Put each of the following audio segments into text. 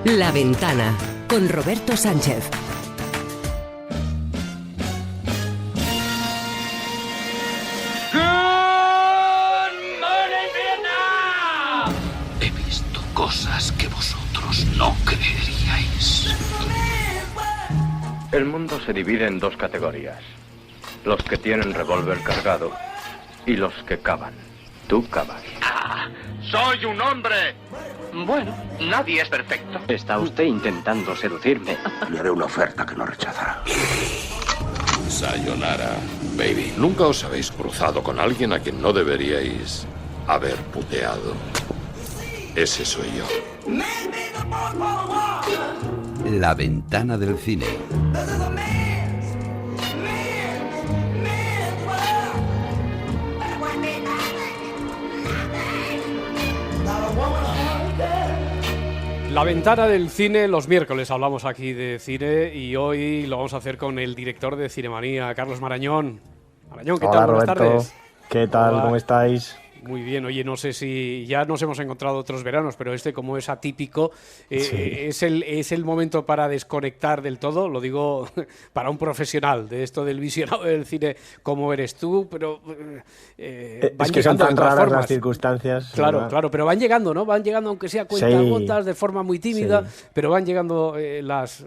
La Ventana, con Roberto Sánchez. He visto cosas que vosotros no creeríais. El mundo se divide en dos categorías. Los que tienen revólver cargado y los que cavan. Tú cavas. ¡Soy un hombre! Bueno, nadie es perfecto. Está usted intentando seducirme. Le haré una oferta que no rechazará. Sayonara, baby. ¿Nunca os habéis cruzado con alguien a quien no deberíais haber puteado? Ese soy yo. La Ventana del Cine. La Ventana del Cine, los miércoles hablamos aquí de cine y hoy lo vamos a hacer con el director de Cinemanía, Carlos Marañón. Marañón, ¿qué tal? Buenas tardes. ¿Qué tal? Hola. ¿Cómo estáis? Muy bien, oye, no sé si ya nos hemos encontrado otros veranos, pero este, como es atípico, Sí. es el momento para desconectar del todo, lo digo para un profesional de esto del visionado del cine como eres tú, pero van Es que son llegando de tan todas raras formas. las circunstancias. Claro, ¿verdad? claro, pero van llegando, ¿no? Van llegando, aunque sea cuentagotas, Sí. de forma muy tímida, Sí. pero van llegando las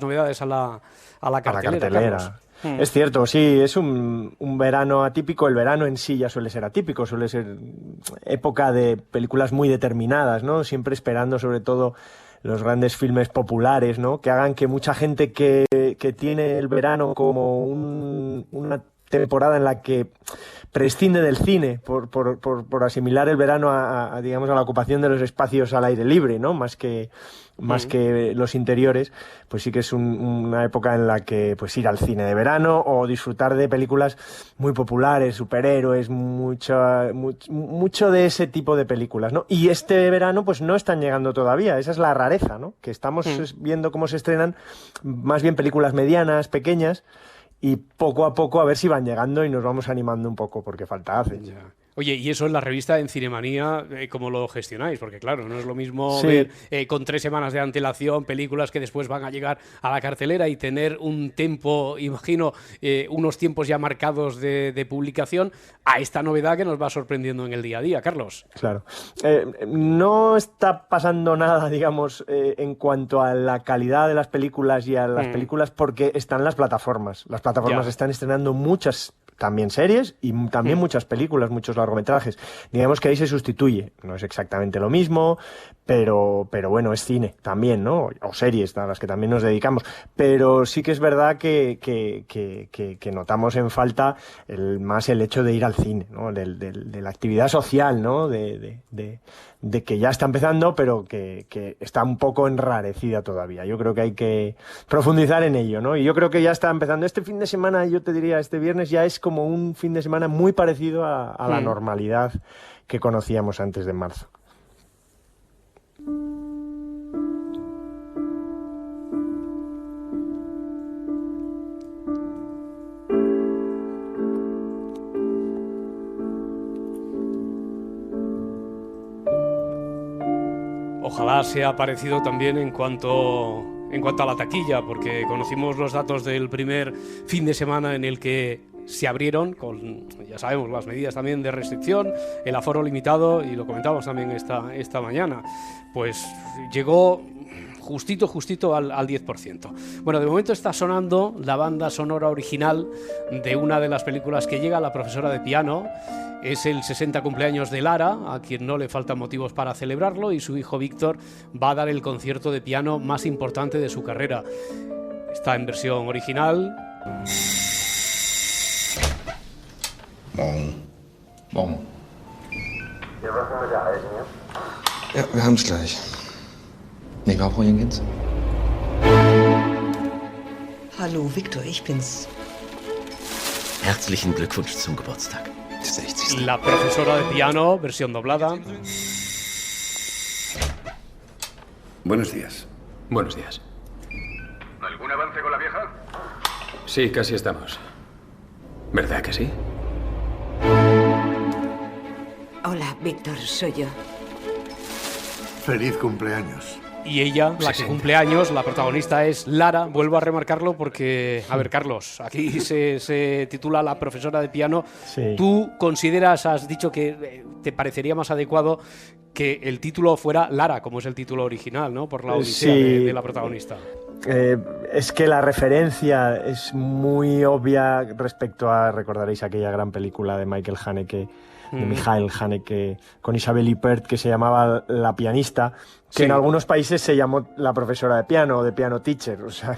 novedades a la cartelera. Carlos. Es cierto, sí, es un verano atípico. El verano en sí ya suele ser atípico, suele ser época de películas muy determinadas, ¿no? Siempre esperando sobre todo los grandes filmes populares, ¿no? Que hagan que mucha gente que tiene el verano como una temporada en la que prescinde del cine por asimilar el verano digamos, a la ocupación de los espacios al aire libre, ¿no? Más que los interiores, pues sí que es una época en la que pues ir al cine de verano o disfrutar de películas muy populares, superhéroes, mucho de ese tipo de películas, ¿no? Y este verano pues no están llegando todavía, esa es la rareza, ¿no? Que estamos viendo cómo se estrenan más bien películas medianas, pequeñas, y poco a poco a ver si van llegando y nos vamos animando un poco, porque falta hace. Ya. Oye, y eso en la revista, en Cinemanía, ¿cómo lo gestionáis? Porque claro, no es lo mismo Sí. ver con 3 semanas de antelación películas que después van a llegar a la cartelera y tener un tiempo, imagino, unos tiempos ya marcados de publicación, a esta novedad que nos va sorprendiendo en el día a día. Carlos. Claro. No está pasando nada, digamos, en cuanto a la calidad de las películas y a las películas, porque están las plataformas. Las plataformas Ya. están estrenando muchas también series y también muchas películas, muchos largometrajes. Digamos que ahí se sustituye. No es exactamente lo mismo, pero bueno, es cine también, ¿no? O series a las que también nos dedicamos. Pero sí que es verdad que notamos en falta más el hecho de ir al cine, ¿no? De la actividad social, ¿no? De que ya está empezando, pero que está un poco enrarecida todavía. Yo creo que hay que profundizar en ello, ¿no? Y yo creo que ya está empezando. Este fin de semana, yo te diría, este viernes ya es como un fin de semana muy parecido a la normalidad que conocíamos antes de marzo. Ojalá sea parecido también en cuanto a la taquilla, porque conocimos los datos del primer fin de semana en el que se abrieron con, ya sabemos, las medidas también de restricción, el aforo limitado, y lo comentábamos también esta mañana. Pues llegó justito al 10%. Bueno, de momento está sonando la banda sonora original de una de las películas que llega, La profesora de piano. Es el 60 cumpleaños de Lara, a quien no le faltan motivos para celebrarlo, y su hijo Víctor va a dar el concierto de piano más importante de su carrera. Está en versión original. Morgen. Ja, wir haben's gleich. Nicht wahr, Frau Jenkins? Hallo, Victor, ich bin's. Herzlichen Glückwunsch zum Geburtstag. 60. La profesora de piano, versión doblada. Buenos días. Buenos días. ¿Algún avance con la vieja? Sí, casi estamos. ¿Verdad que sí? Hola, Víctor, soy yo. Feliz cumpleaños. Y ella, la que cumple años, la protagonista es Lara. Vuelvo a remarcarlo porque, a ver, Carlos, aquí se titula La profesora de piano. Sí. Tú consideras, has dicho que te parecería más adecuado que el título fuera Lara, como es el título original, ¿no? Por la odisea de la protagonista. Es que la referencia es muy obvia respecto a, recordaréis aquella gran película de Michael Haneke, de Michael Haneke, con Isabelle Huppert, que se llamaba La pianista, que en algunos países se llamó La profesora de piano o de piano teacher, o sea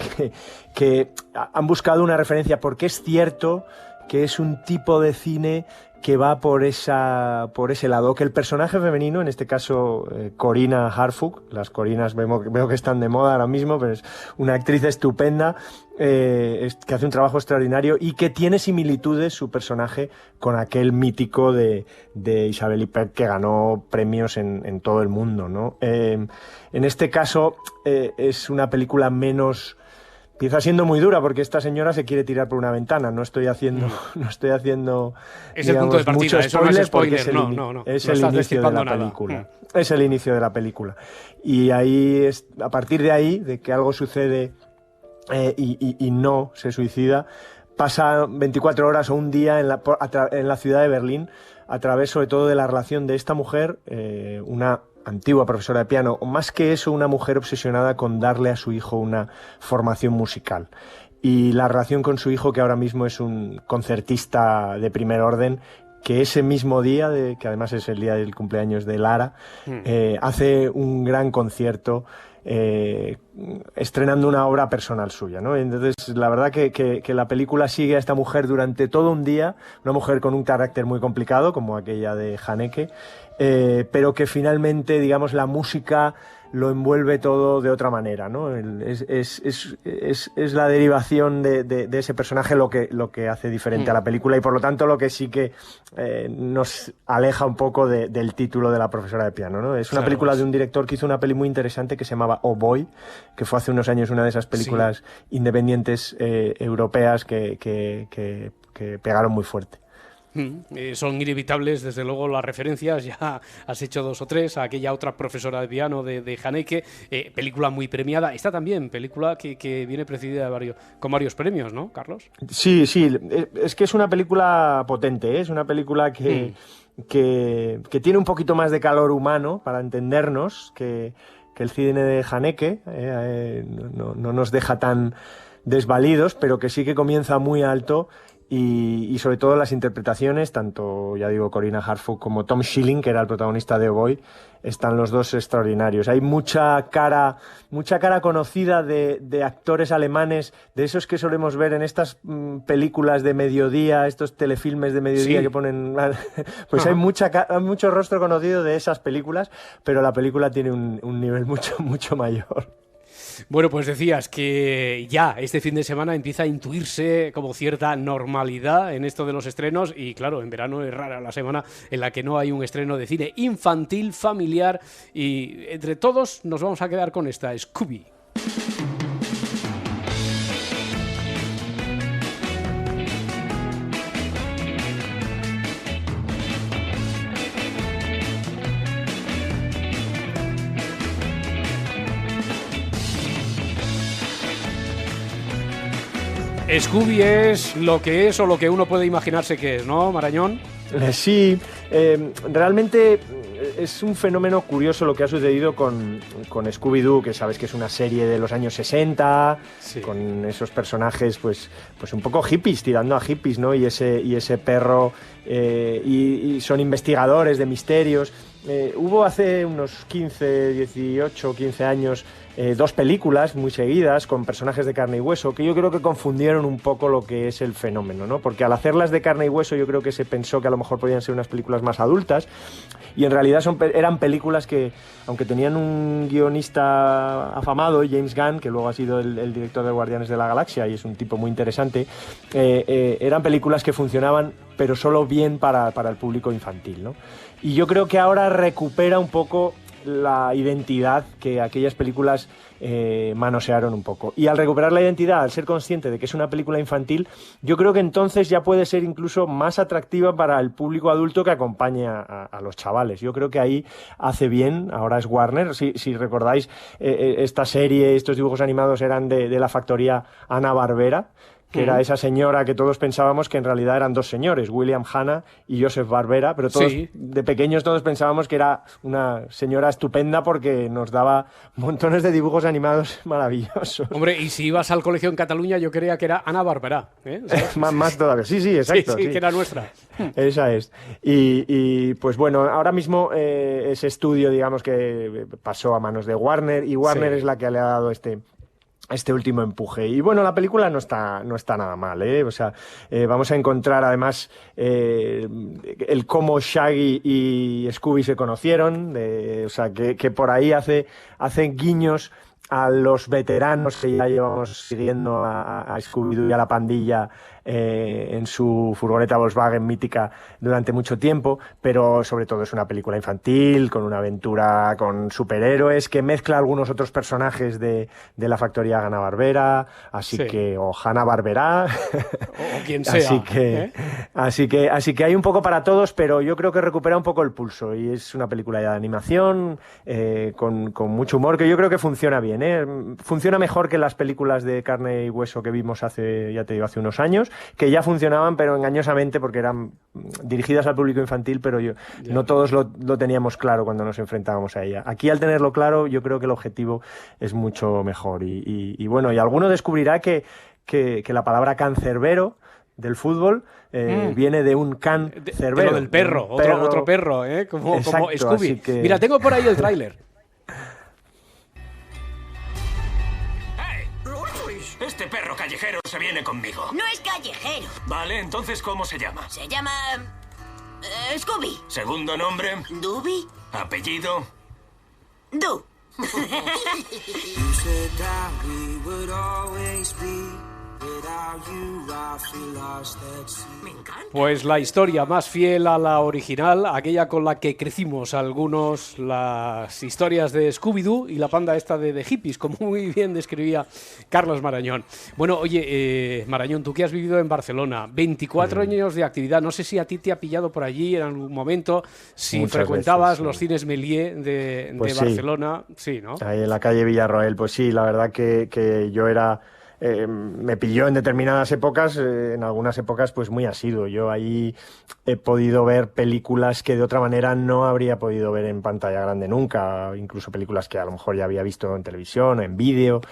que han buscado una referencia, porque es cierto que es un tipo de cine que va por ese lado, que el personaje femenino, en este caso Corina Harfouch, las Corinas veo que están de moda ahora mismo, pero es una actriz estupenda, que hace un trabajo extraordinario y que tiene similitudes su personaje con aquel mítico de Isabelle Huppert que ganó premios en todo el mundo, ¿no? En este caso es una película menos... Empieza siendo muy dura porque esta señora se quiere tirar por una ventana. No estoy haciendo es el punto de partida, eso no es spoiler, es el inicio de la película. Es el inicio de la película. Y ahí a partir de ahí, de que algo sucede y no se suicida, pasa 24 horas o un día en la ciudad de Berlín, a través sobre todo de la relación de esta mujer, una antigua profesora de piano, o más que eso, una mujer obsesionada con darle a su hijo una formación musical. Y la relación con su hijo, que ahora mismo es un concertista de primer orden, que ese mismo día, que además es el día del cumpleaños de Lara, hace un gran concierto estrenando una obra personal suya, ¿no? Entonces, la verdad que la película sigue a esta mujer durante todo un día, una mujer con un carácter muy complicado, como aquella de Haneke, pero que finalmente, digamos, la música lo envuelve todo de otra manera, ¿no? Es la derivación de ese personaje lo que hace diferente a la película, y por lo tanto lo que sí que nos aleja un poco del título de La profesora de piano, ¿no? Es una película de un director que hizo una peli muy interesante que se llamaba Oh Boy, que fue hace unos años una de esas películas independientes europeas que pegaron muy fuerte. Son inevitables, desde luego, las referencias. Ya has hecho 2 o 3 a aquella otra profesora de piano de Haneke, película muy premiada. Esta también, película que viene precedida con varios premios, ¿no, Carlos? Sí, es que es una película potente, ¿eh? Es una película que tiene un poquito más de calor humano, para entendernos, que el cine de Haneke, no nos deja tan desvalidos, pero que sí que comienza muy alto. Y sobre todo las interpretaciones, tanto, ya digo, Corina Harfouch como Tom Schilling, que era el protagonista de Oh Boy, están los dos extraordinarios. Hay mucha cara conocida de actores alemanes, de esos que solemos ver en estas películas de mediodía, estos telefilmes de mediodía que ponen... Pues hay mucho rostro conocido de esas películas, pero la película tiene un nivel mucho mayor. Bueno, pues decías que ya este fin de semana empieza a intuirse como cierta normalidad en esto de los estrenos, y claro, en verano es rara la semana en la que no hay un estreno de cine infantil, familiar, y entre todos nos vamos a quedar con esta, Scooby. Scooby es lo que es o lo que uno puede imaginarse que es, ¿no, Marañón? Sí, realmente es un fenómeno curioso lo que ha sucedido con Scooby-Doo, que sabes que es una serie de los años 60, con esos personajes pues un poco hippies, tirando a hippies, ¿no? Y ese perro, y son investigadores de misterios. Hubo hace unos 15 años 2 películas muy seguidas con personajes de carne y hueso, que yo creo que confundieron un poco lo que es el fenómeno, ¿no? Porque al hacerlas de carne y hueso yo creo que se pensó que a lo mejor podían ser unas películas más adultas, y en realidad eran películas que, aunque tenían un guionista afamado, James Gunn, que luego ha sido el director de Guardianes de la Galaxia y es un tipo muy interesante, eran películas que funcionaban pero solo bien para el público infantil, ¿no? Y yo creo que ahora recupera un poco la identidad que aquellas películas manosearon un poco. Y al recuperar la identidad, al ser consciente de que es una película infantil, yo creo que entonces ya puede ser incluso más atractiva para el público adulto que acompaña a los chavales. Yo creo que ahí hace bien, ahora es Warner. Si recordáis, esta serie, estos dibujos animados eran de la factoría Hanna-Barbera, que era esa señora que todos pensábamos que en realidad eran dos señores, William Hanna y Joseph Barbera, pero todos de pequeños todos pensábamos que era una señora estupenda porque nos daba montones de dibujos animados maravillosos. Hombre, y si ibas al colegio en Cataluña yo creía que era Hanna-Barbera, ¿eh? Más todavía, sí, exacto. Sí, que era nuestra. Esa es. Y pues bueno, ahora mismo ese estudio, digamos que pasó a manos de Warner, y Warner es la que le ha dado este último empuje. Y bueno, la película no está nada mal, ¿eh? O sea, vamos a encontrar además el cómo Shaggy y Scooby se conocieron, o sea, que por ahí hacen guiños a los veteranos que ya llevamos siguiendo a Scooby-Doo y a la pandilla en su furgoneta Volkswagen mítica durante mucho tiempo, pero sobre todo es una película infantil, con una aventura con superhéroes, que mezcla algunos otros personajes de la factoría Hanna-Barbera, o Hanna-Barbera, o quien sea. Así que hay un poco para todos, pero yo creo que recupera un poco el pulso, y es una película ya de animación, con mucho humor, que yo creo que funciona bien, ¿eh? Funciona mejor que las películas de carne y hueso que vimos hace unos años, que ya funcionaban, pero engañosamente, porque eran dirigidas al público infantil, pero no todos lo teníamos claro cuando nos enfrentábamos a ella. Aquí, al tenerlo claro, yo creo que el objetivo es mucho mejor. Y bueno, y alguno descubrirá que la palabra cancerbero del fútbol viene de un can cerbero. Del perro, otro perro, ¿eh? Como Scooby. Mira, tengo por ahí el tráiler. Este perro callejero se viene conmigo. No es callejero. Vale, entonces, ¿cómo se llama? Se llama... Scooby. ¿Segundo nombre? Duby. ¿Apellido? Du. Pues la historia más fiel a la original, aquella con la que crecimos algunos, las historias de Scooby-Doo y la panda esta de hippies, como muy bien describía Carlos Marañón. Bueno, oye, Marañón, tú que has vivido en Barcelona, 24 años de actividad, no sé si a ti te ha pillado por allí en algún momento, si muchas frecuentabas veces, los cines Méliès de Barcelona, sí, ¿no? Ahí en la calle Villarroel, pues sí, la verdad que yo era... me pilló en determinadas épocas, en algunas épocas pues muy asiduo. Yo ahí he podido ver películas que de otra manera no habría podido ver en pantalla grande nunca, incluso películas que a lo mejor ya había visto en televisión, en vídeo,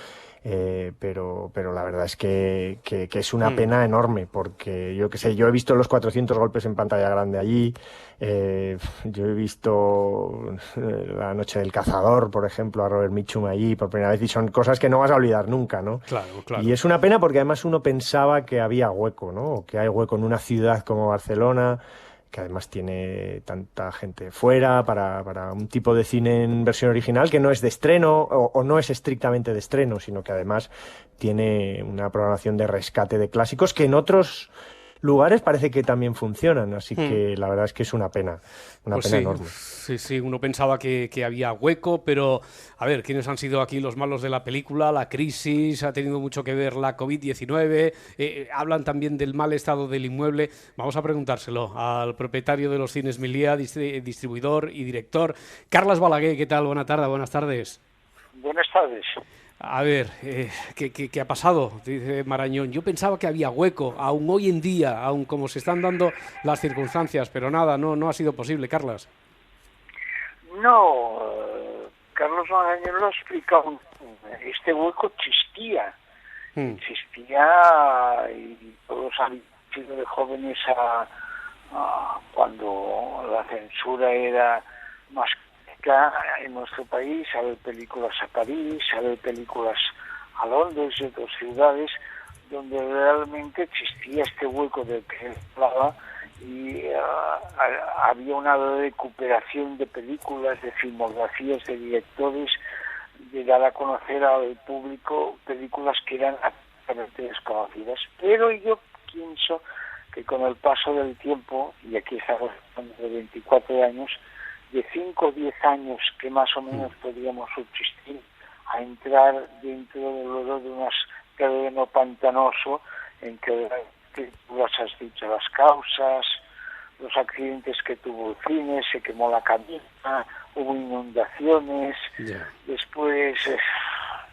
pero la verdad es que es una pena enorme, porque yo qué sé, yo he visto los 400 golpes en pantalla grande allí, yo he visto La noche del cazador, por ejemplo, a Robert Mitchum allí por primera vez, y son cosas que no vas a olvidar nunca, ¿no? Claro. Y es una pena porque además uno pensaba que había hueco, ¿no? O que hay hueco en una ciudad como Barcelona, que además tiene tanta gente fuera, para un tipo de cine en versión original que no es de estreno o no es estrictamente de estreno, sino que además tiene una programación de rescate de clásicos que en otros lugares parece que también funcionan, así que la verdad es que es una pena enorme. Sí, uno pensaba que había hueco, pero a ver, ¿quiénes han sido aquí los malos de la película? La crisis, ha tenido mucho que ver la COVID-19, hablan también del mal estado del inmueble. Vamos a preguntárselo al propietario de los cines Méliès, distribuidor y director, Carles Balaguer. ¿Qué tal? Buenas tardes. Buenas tardes. A ver, ¿qué ha pasado? Dice Marañón. Yo pensaba que había hueco, aún hoy en día, aún como se están dando las circunstancias, pero nada, no ha sido posible, Carlas. No, Carlos Marañón lo ha explicado. Este hueco existía. Existía y todos han sido de jóvenes cuando la censura era más en nuestro país, a ver películas a París, a ver películas a Londres y otras ciudades donde realmente existía este hueco del que se hablaba, y había una recuperación de películas, de filmografías de directores, de dar a conocer al público películas que eran absolutamente desconocidas. Pero yo pienso que con el paso del tiempo, y aquí estamos hablando de 24 años, de 5 o 10 años que más o menos podríamos subsistir, a entrar dentro de unas terreno pantanoso en que tú las has dicho, las causas, los accidentes que tuvo el cine, se quemó la cabina, hubo inundaciones, después,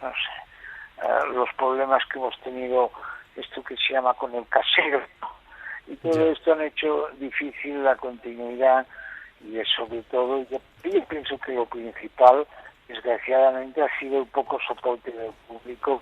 no sé, los problemas que hemos tenido, esto que se llama con el casero, y todo esto han hecho difícil la continuidad, y sobre todo, yo pienso que lo principal, desgraciadamente, ha sido el poco soporte del público,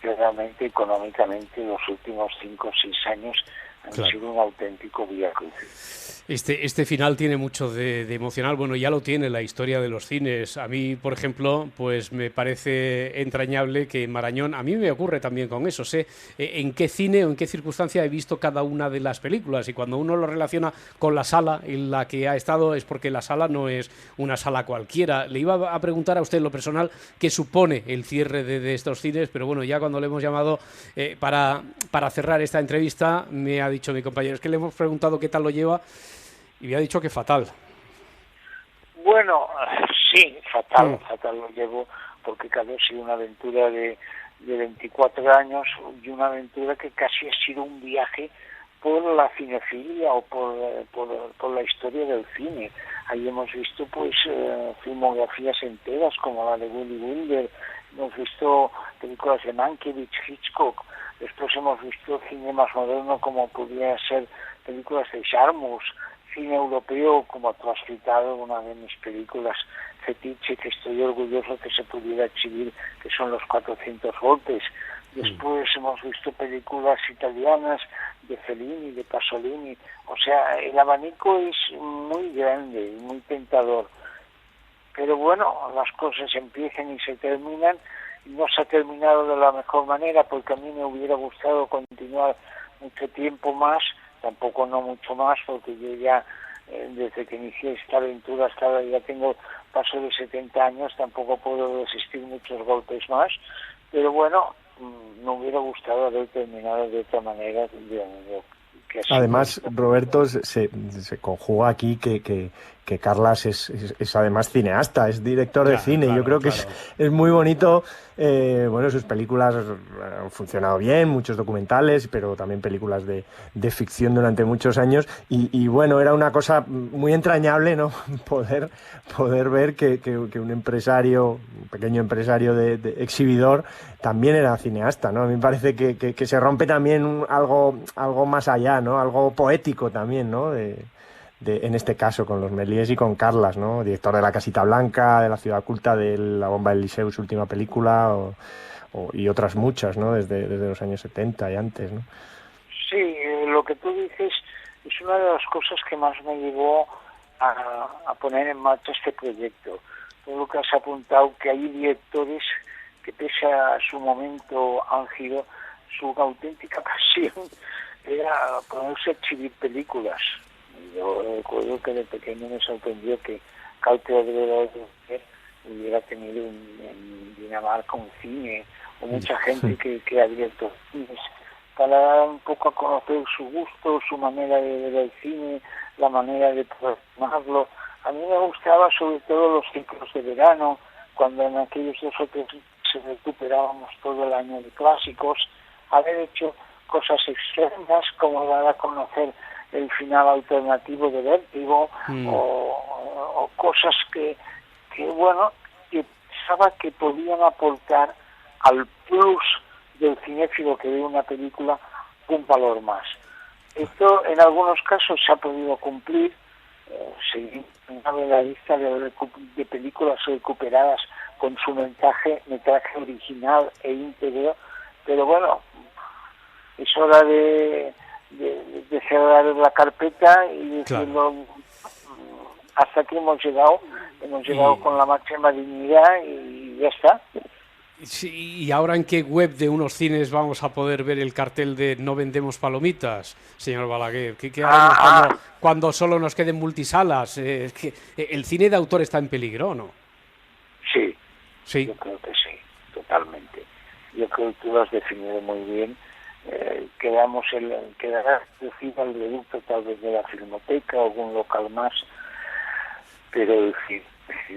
que realmente económicamente los últimos 5 o 6 años han sido un auténtico viacrucis. Este final tiene mucho de emocional. Bueno, ya lo tiene la historia de los cines. A mí, por ejemplo, pues me parece entrañable que en Marañón, a mí me ocurre también con eso, sé en qué cine o en qué circunstancia he visto cada una de las películas, y cuando uno lo relaciona con la sala en la que ha estado es porque la sala no es una sala cualquiera. Le iba a preguntar a usted en lo personal qué supone el cierre de estos cines, pero bueno, ya cuando le hemos llamado para cerrar esta entrevista, me ha dicho mi compañero, es que le hemos preguntado qué tal lo lleva y me ha dicho que fatal. Bueno, sí, fatal lo llevo, porque claro, ha sido una aventura de 24 años y una aventura que casi ha sido un viaje por la cinefilia o por la historia del cine. Ahí hemos visto pues filmografías enteras como la de Willy Wilder, hemos visto películas de Mankiewicz, Hitchcock, después hemos visto cine más moderno como podría ser películas de Jarmusch, cine europeo, como tú has citado, una de mis películas fetiche que estoy orgulloso que se pudiera exhibir, que son Los 400 golpes. Después hemos visto películas italianas de Fellini, de Pasolini. O sea, el abanico es muy grande y muy tentador. Pero bueno, las cosas empiezan y se terminan. No se ha terminado de la mejor manera, porque a mí me hubiera gustado continuar mucho tiempo más, tampoco no mucho más, porque yo ya desde que inicié esta aventura hasta ahora ya paso de 70 años, tampoco puedo resistir muchos golpes más, pero bueno, me hubiera gustado haber terminado de otra manera. Además, Roberto, se conjuga aquí que Carlas es además cineasta, es director de cine. Yo creo que es muy bonito. Bueno, sus películas han funcionado bien, muchos documentales, pero también películas de ficción durante muchos años. Y bueno, era una cosa muy entrañable, ¿no? Poder ver que un empresario, un pequeño empresario de exhibidor, también era cineasta, ¿no? A mí me parece que se rompe también algo más allá, ¿no? Algo poético también, ¿no? En este caso, con los Méliès y con Carlas, ¿no? Director de La Casita Blanca, de La Ciudad Oculta, de La Bomba del Liceu, su última película, y otras muchas, ¿no? Desde los años 70 y antes, ¿no? Sí, lo que tú dices es una de las cosas que más me llevó a poner en marcha este proyecto. Todo lo que has apuntado, que hay directores que pese a su momento álgido, su auténtica pasión era ponerse a exhibir películas. Yo recuerdo que de pequeño me sorprendió que Caute Obrero hubiera tenido en Dinamarca un cine, o mucha gente que ha abierto cines, para dar un poco a conocer su gusto, su manera de ver el cine, la manera de programarlo. A mí me gustaba sobre todo los ciclos de verano, cuando en aquellos 2 o 3 se recuperábamos todo el año de clásicos, haber hecho cosas extremas como dar a conocer el final alternativo de Vértigo, o cosas que bueno, que pensaba que podían aportar al plus del cinéfilo que ve una película un valor más. Esto en algunos casos se ha podido cumplir, seguimos en la lista de películas recuperadas con su metraje original e íntegro, pero bueno, es hora de cerrar la carpeta y decirlo, hasta aquí hemos llegado con la máxima dignidad y ya está. Sí, ¿y ahora en qué web de unos cines vamos a poder ver el cartel de No vendemos palomitas, señor Balaguer? ¿Qué haremos cuando solo nos queden multisalas? Que ¿el cine de autor está en peligro o no? Sí, yo creo que sí, totalmente. Yo creo que tú lo has definido muy bien. Quedará reducido al reducto tal vez de la Filmoteca o algún local más, pero el cine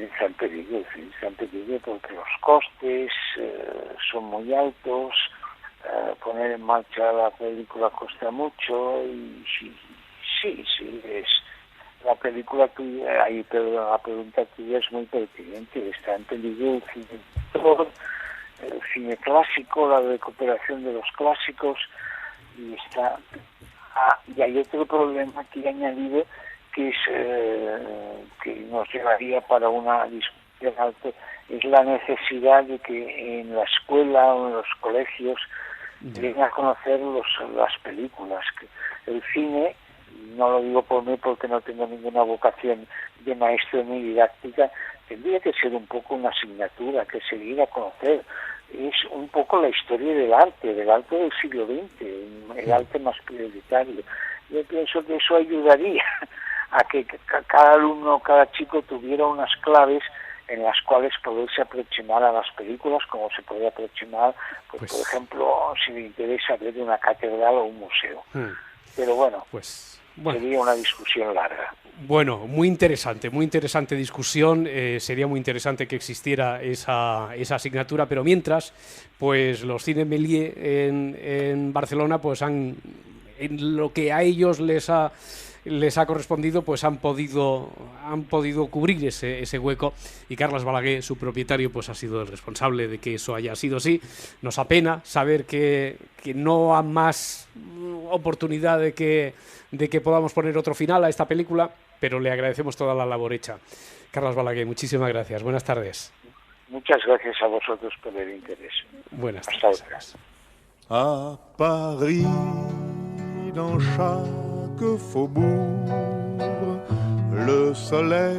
está en peligro, porque los costes son muy altos, poner en marcha la película cuesta mucho y sí, es la película tuya, pero la pregunta tuya es muy pertinente. Está en peligro el cine clásico, la recuperación de los clásicos, y hay otro problema que he añadido, que es que nos llevaría para una discusión alta, es la necesidad de que en la escuela o en los colegios lleguen a conocer las películas. El cine, no lo digo por mí porque no tengo ninguna vocación de maestro ni didáctica, tendría que ser un poco una asignatura que se diera a conocer. Es un poco la historia del arte del siglo XX, el arte más prioritario. Yo pienso que eso ayudaría a que cada alumno, cada chico tuviera unas claves en las cuales poderse aproximar a las películas, como se puede aproximar, pues por ejemplo, si le interesa ver una catedral o un museo. Pero bueno, sería una discusión larga. Bueno, muy interesante discusión. Sería muy interesante que existiera esa asignatura, pero mientras, pues los cines Méliès en Barcelona, pues en lo que a ellos les ha correspondido, pues han podido cubrir ese hueco, y Carles Balaguer, su propietario, pues ha sido el responsable de que eso haya sido así. Nos apena saber que no hay más oportunidad de que podamos poner otro final a esta película, pero le agradecemos toda la labor hecha. Carles Balaguer, muchísimas gracias. Buenas tardes. Muchas gracias a vosotros por el interés. Buenas tardes. À Paris, dans chaque faubourg, le soleil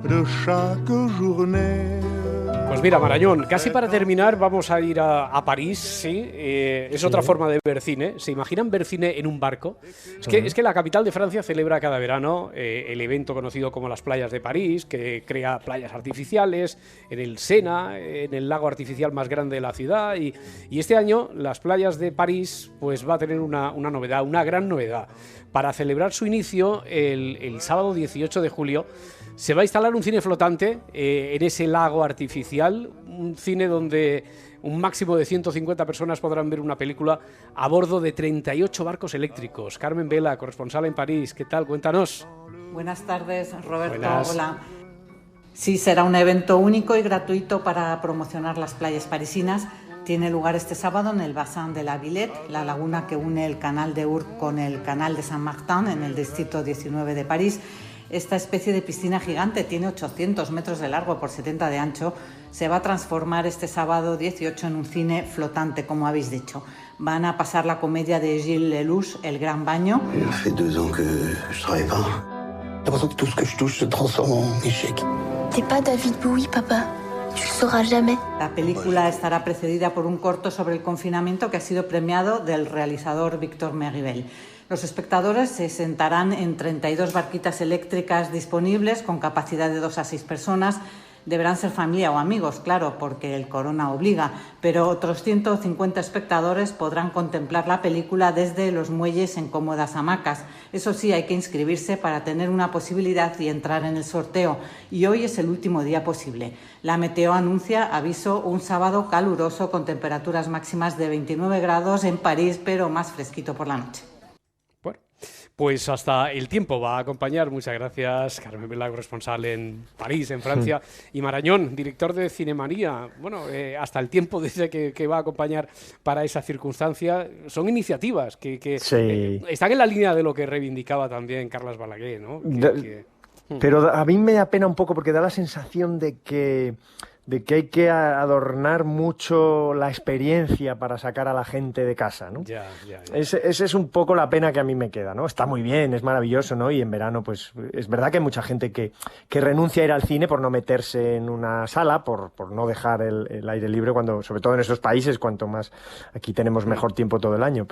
de chaque journée. Pues mira, Marañón, casi para terminar vamos a ir a París, ¿sí? Es otra forma de ver cine. ¿Se imaginan ver cine en un barco? Es que la capital de Francia celebra cada verano el evento conocido como las playas de París, que crea playas artificiales en el Sena, en el lago artificial más grande de la ciudad, y este año las playas de París pues va a tener una novedad, una gran novedad. Para celebrar su inicio, el sábado 18 de julio, se va a instalar un cine flotante en ese lago artificial, un cine donde un máximo de 150 personas podrán ver una película a bordo de 38 barcos eléctricos. Carmen Vela, corresponsal en París, ¿qué tal? Cuéntanos. Buenas tardes, Roberto. Buenas. Hola. Sí, será un evento único y gratuito para promocionar las playas parisinas. Tiene lugar este sábado en el Bassin de la Villette, la laguna que une el canal de Our con el canal de Saint-Martin en el distrito 19 de París. Esta especie de piscina gigante tiene 800 metros de largo por 70 de ancho. Se va a transformar este sábado 18 en un cine flotante, como habéis dicho. Van a pasar la comedia de Gilles Lelouch, El Gran Baño. Ça fait 2 ans que je travaille pas. J'ai l'impression que tout ce que je touche se transforme en échec. T'es pas David Bowie, papa. Tu le sauras jamais. La película estará precedida por un corto sobre el confinamiento que ha sido premiado del realizador Victor Meribel. Los espectadores se sentarán en 32 barquitas eléctricas disponibles con capacidad de 2 a 6 personas. Deberán ser familia o amigos, claro, porque el corona obliga, pero otros 150 espectadores podrán contemplar la película desde los muelles en cómodas hamacas. Eso sí, hay que inscribirse para tener una posibilidad y entrar en el sorteo, y hoy es el último día posible. La Meteo anuncia, aviso, un sábado caluroso con temperaturas máximas de 29 grados en París, pero más fresquito por la noche. Pues hasta el tiempo va a acompañar. Muchas gracias, Carmen Vela, responsable en París, en Francia, y Marañón, director de Cinemanía. Bueno, hasta el tiempo dice que va a acompañar para esa circunstancia. Son iniciativas que están en la línea de lo que reivindicaba también Carles Balaguer, ¿no? Pero a mí me da pena un poco porque da la sensación de que hay que adornar mucho la experiencia para sacar a la gente de casa, ¿no? Ya. Esa es un poco la pena que a mí me queda, ¿no? Está muy bien, es maravilloso, ¿no? Y en verano, pues, es verdad que hay mucha gente que renuncia a ir al cine por no meterse en una sala, por no dejar el aire libre, sobre todo en esos países, cuanto más aquí tenemos mejor tiempo todo el año,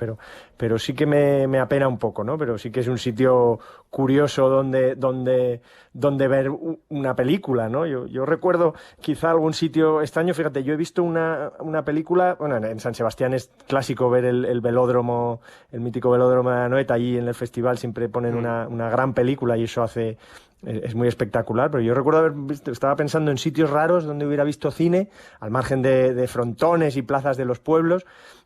pero sí que me apena un poco, ¿no? Pero sí que es un sitio curioso donde ver una película, ¿no? Yo recuerdo quizá algún algún sitio extraño. Fíjate, yo he visto una película, bueno, en San Sebastián es clásico ver el velódromo, el mítico velódromo de Anoeta, allí en el festival siempre ponen una gran película y eso es muy espectacular, pero yo recuerdo haber visto, estaba pensando en sitios raros donde hubiera visto cine, al margen de frontones y plazas de los pueblos,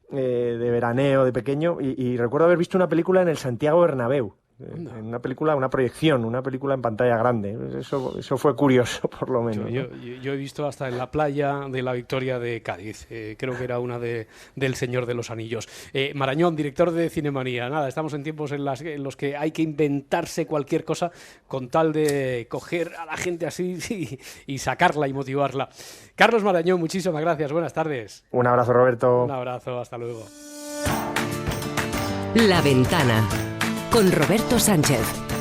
de veraneo, de pequeño, y recuerdo haber visto una película en el Santiago Bernabéu. Una película en pantalla grande. Eso fue curioso, por lo menos. Yo he visto hasta en la playa de la Victoria de Cádiz. Creo que era una del Señor de los Anillos. Marañón, director de Cinemanía. Nada, estamos en tiempos en los que hay que inventarse cualquier cosa con tal de coger a la gente así y sacarla y motivarla. Carlos Marañón, muchísimas gracias. Buenas tardes. Un abrazo, Roberto. Un abrazo, hasta luego. La Ventana con Roberto Sánchez.